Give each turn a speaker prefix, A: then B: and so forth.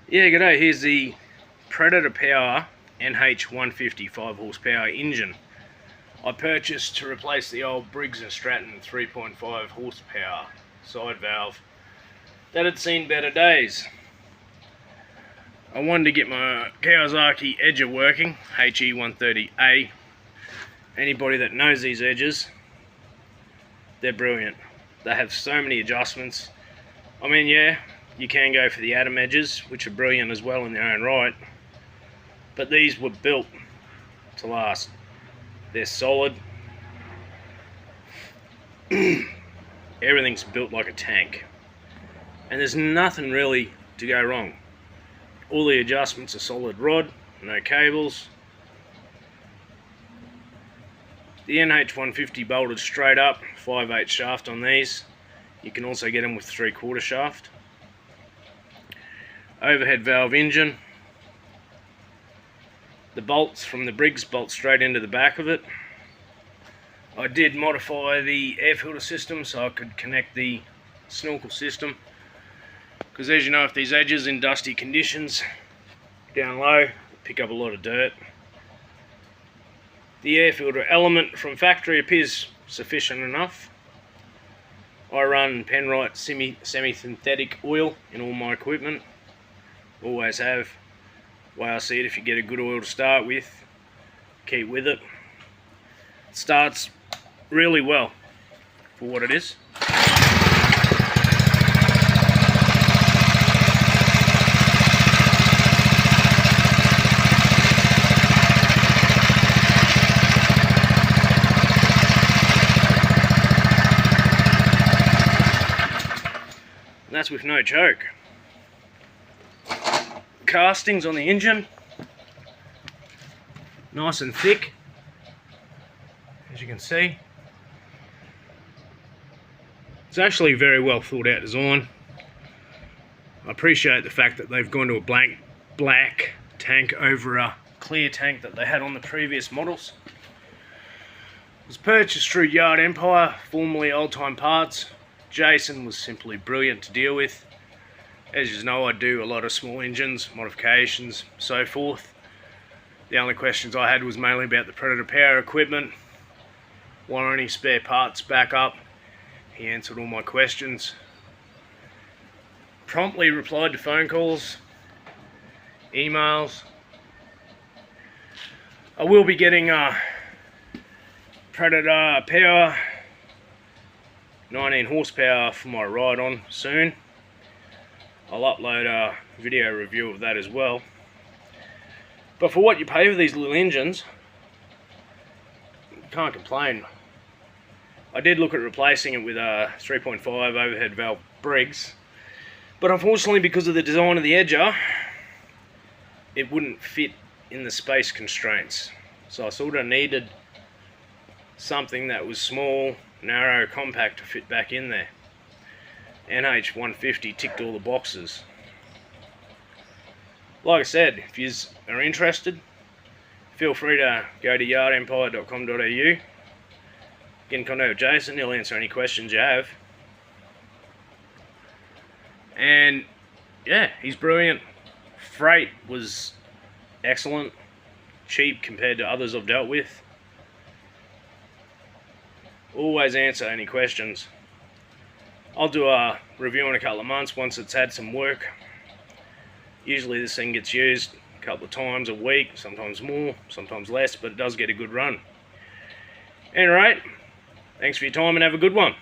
A: Yeah, g'day, here's the Predator Power NH150 5 horsepower engine I purchased to replace the old Briggs & Stratton 3.5 horsepower side valve that had seen better days. I wanted to get my Kawasaki Edger working, HE130A. Anybody that knows these edges, they're brilliant. They have so many adjustments. I mean, yeah, you can go for the atom edges, which are brilliant as well in their own right, but these were built to last. They're solid. Everything's built like a tank, and there's nothing really to go wrong. All the adjustments are solid rod, no cables. The NH150 bolted straight up, 5/8 shaft on these. You can also get them with 3/4 shaft. Overhead valve engine. The bolts from the Briggs bolt straight into the back of it. I did modify the air filter system so I could connect the snorkel system, because as you know, if these edges in dusty conditions down low pick up a lot of dirt. The air filter element from factory appears sufficient enough. I run Penrite semi-synthetic oil in all my equipment. Always have. The way I see it, if you get a good oil to start with, keep with it. It starts really well for what it is. And that's with no choke. Castings on the engine, nice and thick, as you can see. It's actually a very well thought out design. I appreciate the fact that they've gone to a black tank over a clear tank that they had on the previous models. It was purchased through Yard Empire, formerly Old Time Parts. Jason was simply brilliant to deal with. As you know, I do a lot of small engines, modifications, so forth. The only questions I had was mainly about the Predator Power equipment, warranty, spare parts, backup. He answered all my questions. Promptly replied to phone calls, emails. I will be getting a Predator Power 19 horsepower for my ride on soon. I'll upload a video review of that as well. But for what you pay for these little engines, you can't complain. I did look at replacing it with a 3.5 overhead valve Briggs, but unfortunately, because of the design of the edger, it wouldn't fit in the space constraints. So I sort of needed something that was small, narrow, compact to fit back in there. NH150 ticked all the boxes. Like I said, if you are interested, feel free to go to yardempire.com.au, get in contact with Jason. He'll answer any questions you have. And yeah, he's brilliant. Freight was excellent, cheap compared to others I've dealt with. Always answer any questions. I'll do a review in a couple of months once it's had some work. Usually this thing gets used a couple of times a week, sometimes more, sometimes less, but it does get a good run. Anyway, thanks for your time and have a good one.